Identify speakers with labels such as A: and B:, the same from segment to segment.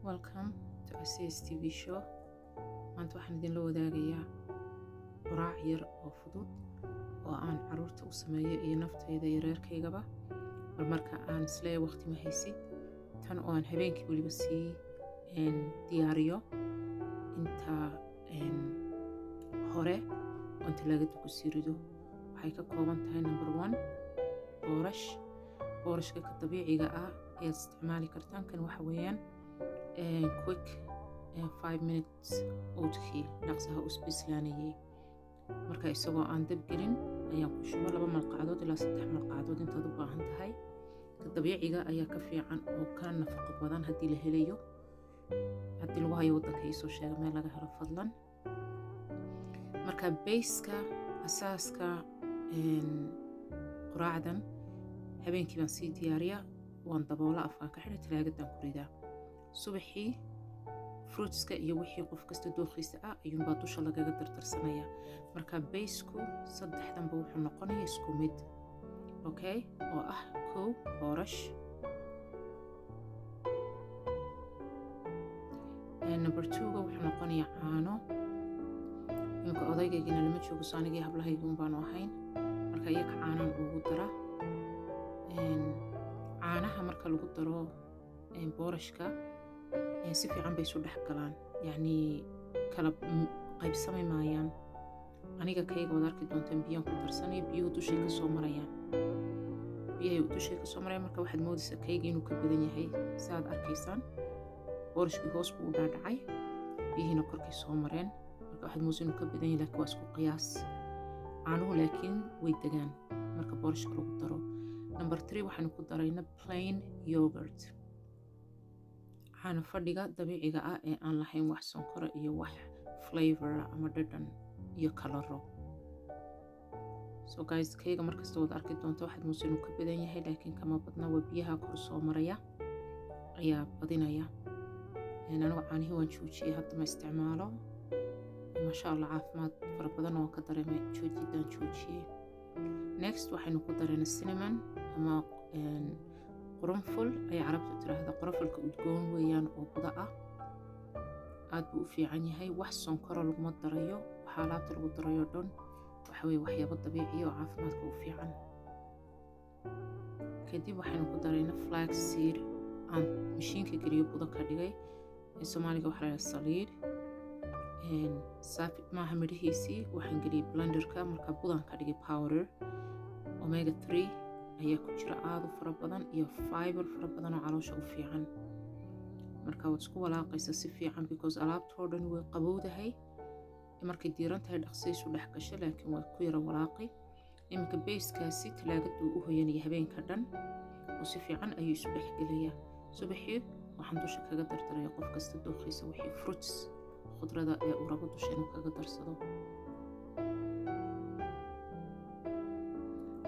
A: Welcome to Asiya's TV show. Maanta waxaan idin la wadaagayaa quraac yar oo fudud oo aan caruurta u sameeyo iyo naftayda iyo reerkaygaba. Bal marka aan isleeyahay waqti ma haysid, tan oo aan habeenkii waliba sii diyaariyo inta hore oo inta laga duko sii rido. Waxay ka kooban tahay number 1 boorashka ka dabiiciga ah ee isticmaali kartaan. Kan waxa weeyaan quick 5 minutes oatkii dhaqsaha u bislaanayay. Marka isagoo aan dab gelin ayaan ku shubo 2 malqacdood ilaa 3 malqacdood intaad u baahan tahay. Ka dabiiciga ayaa ka fiican oo ka nafaqo badan haddii la helayo. haddii lagu hayo waddanka ii soo sheega meel laga helo fadlan. Marka bayska asaaska quraacdan habeenkii baan sii diyaariyaa, waan daboola afkaan ka xidha, talaagadan ku ridaa. Subaxii fruitska iyo wixii qof kasta dooqiisa ah ayuunbaa dusha lagaga dardarsanayaa. Marka baysku saddexdanba wuxuu noqonayaa isku mid, okay, oo ah 1 boorash, number 2 wuxuu noqonayaa caano. Imika odaygaygina lama joogo, soo anigii hablahayga unbaanu ahayn, marka iyaga caanaan ugu dara. Caanaha marka lagu daro boorashka si fiican bay isu dhex galaan, yacni kala qaybsamay maayaan. Aniga kayga waad arki doontaan biyaan ku darsanayo, biyuhu dushay ka soo marayaan. Marka waxaad moodaysaa kayga inuu ka badan yahay. Saaad arkaysaan boorashkii hoos buu u dhaadhacay, biyihiina korkay soo mareen. Marka waxaad moodaysaa inuu ka badan yahay, laakiin waa isku qiyaas. Caanuhu laakiin way degaan marka boorashka lagu daro. Number 3 waxaanu ku daraynaa plain yogurt, caano fadhiga dabiiciga ah ee aan lahayn wax sonkora iyo wax flavor ama dhadhan iyo kalaro. So guys, kayga markasta waad arki doontaa, waxaad moodaysaa inuu ka badan yahay, laakiin kama badna. Waa biyaha kor soo maraya ayaa badinaya. Anigu caanihii waan joojiyey, hadda ma isticmaalo. Masha Allah, caafimaad fara badan oo ka dareemay joojidaan joojiyey. Next waxaynu ku daraynaa cinnamon ama qurunful ayaa carabtu tiraahda. Qurunfulka udgoon weeyaan oo buda ah, aad buu u fiican yahay. Wax sonkoro laguma darayo, waxa alaabta lagu darayo dhan waxa weeye waxyaabo dabiici oo caafimaadka u fiican. Kadib waxaynu ku daraynaa flax seed aan mashiinka geliyo buda ka dhigay. Soomaaliga waxaa la yidhaha saliid. Saafi maaha midhihiisii, waxaan geliyay blenderka, marka budaan ka dhigay powder. Omega 3 ayaa ku jira aad u fara badan iyo fiber fara badan oo caloosha u fiican. Marka waad isku walaaqaysaa si fiican, because alaabtoo dhan way qabowdahay. Markay diiran tahay dhaqso isu dhex gasho, laakiin waa ku yara walaaqi. Iminka bayskaasi talaagadu u hoyanaya habeenka dhan oo si fiican ayuu isu dhex gelayaa. Subaxii waxaan dusha kaga dardaraya qof kasta dooqiisa wixii fruits khudrada ee uu rabo dusha inuu kaga darsado.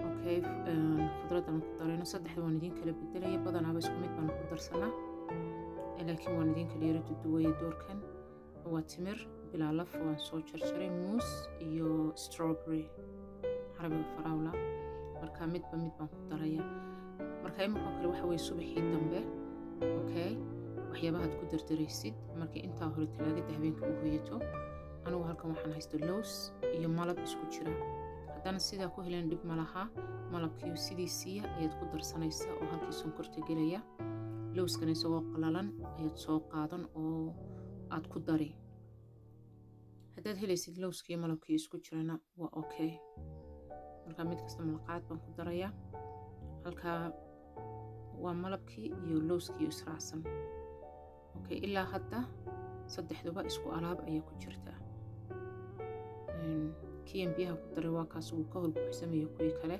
A: Okay, khudradan ku darayno saddexda waan idin kala bedelaya, badanaaba isku mid baan ku darsanaa, laakiin waan idin kala yara duduwaya doorkan. Waa timir bilaa laf, waan soo jarjaray, muus iyo strawberry carabiga faraawla. marka midba mid baan ku daraya. Marka imika kale waxa weeye subaxii dambe, okay, waxyaabahaad ku dardaraysid markii intaa hore talaagada habeenka u hoyato. Anigu halkan waxaan haysto lows iyo malab isku jira. haddana sidaa ku heleen dhib ma laha. malabkii sidiisiiya ayaad ku darsanaysaa oo halkii sonkorta gelaya. lowskana isagoo qalalan ayaad soo qaadan oo aad ku dari. haddaad helaysid lowskii iyo malabkii isku jirana waa okay. marka mid kasta malqaad baan ku darayaa. halkaa waa malabkii iyo lowskii israacsan. okay, ilaa hadda saddexduba isku alaab ayaa ku jirta. kiyan biyaha ku daray waa kaas uu ka hor buuxsamayo kuwii kale.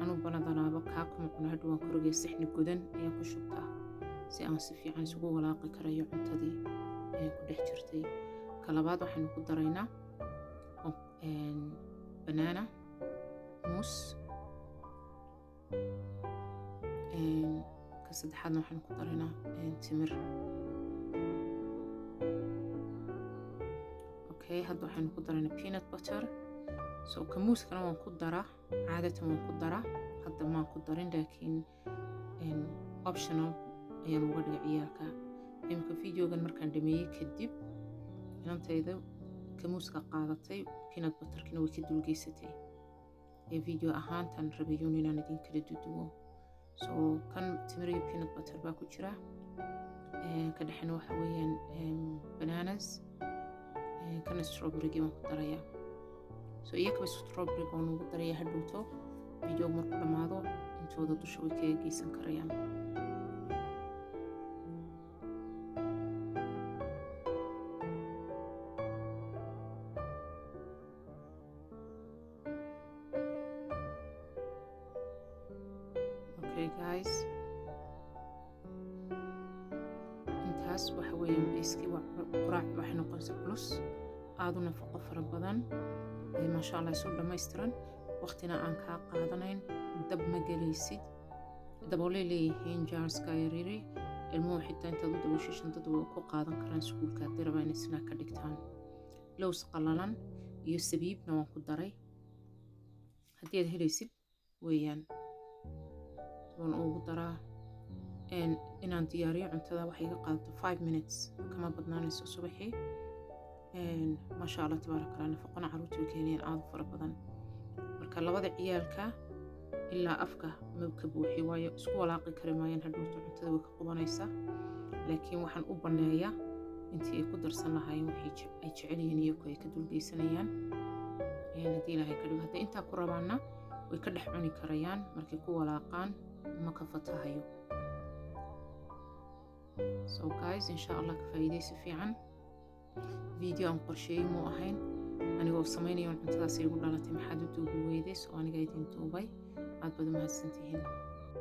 A: anuu banadanaaba kaa kuma cuna, hadha waan korogay sixni godan ayaan ku shubtaa si aan si fiican isugu walaaqi karayo cuntadii ku dhex jirtay. ka labaad waxaynu ku daraynaa banana, muus. ka saddexaadna waxaynu ku daraynaa timir. okay, hadda waxaynu ku daraynaa peanut butter. so ka muuskana waan ku daraa, caadatan waan ku daraa, hadda maan ku darin, laakiin optional ayaan uga dhigay ciyaalka. Imika videogan markaan dhameeyey kadib inantayda kamuuska qaadatay peanut butterkina way ka dulgeysatay ee video ahaantan rabayoon inaan idin kala duduwo. So kan timir iyo peanut butter baa ku jira, ka dhexna waxa weeyaan bananas, kan strawberry baan ku darayaa. So iyakaba strawberry baan ugu darayaa hadhowto video markuu dhamaado intooda dusha way kaga geysan karayaan. Okay guys, intaas waxa weeyaan beeskii quraac waxay noqonaysaa culus aad u nafaqo fara badan, maasha Allah soo dhammaystiran, waqtina aan kaa qaadanayn, dab ma gelaysid, daboolay leeyihiin jaarska yaryari, ilmuhu xitaa intaad u daboosho shantada way ku qaadan karaan iskuulka haddii rabaan inay snack ka dhigtaan. Lows qalalan iyo sabiibna waan ku daray haddii aad helaysid weeyaan. waan ugu daraa inaan diyaariyo cuntada waxay iga qaadato 5 minutes kama badnaanayso subaxii. maasha Allah tabaaraka Allah, nafaqana caruurta way keenayaan aad u fara badan. marka labada ciyaalka ilaa afka ma ka buuxi waayo isku walaaqi kari maayaan, hadhowto cuntada way ka qubanaysaa. laakiin waxaan u baneeyaa intii ay ku darsan lahaayeen wixii ay jecel yihiin iyo ay ka dulgeysanayaan. haddii ilaahay ka dhigo hadday intaa ku rabaanna way ka dhex cuni karayaan markay ku walaaqaan ma ka fatahayo. So guys, insha Allah ka faa'iidaysi fiican. video aan qorsheeyay muu ahayn, anigoo samaynayo cuntadaas igu dhalatay maxaad u duubi weyday, so aniga idin duubay. aad baad u mahadsantihiin.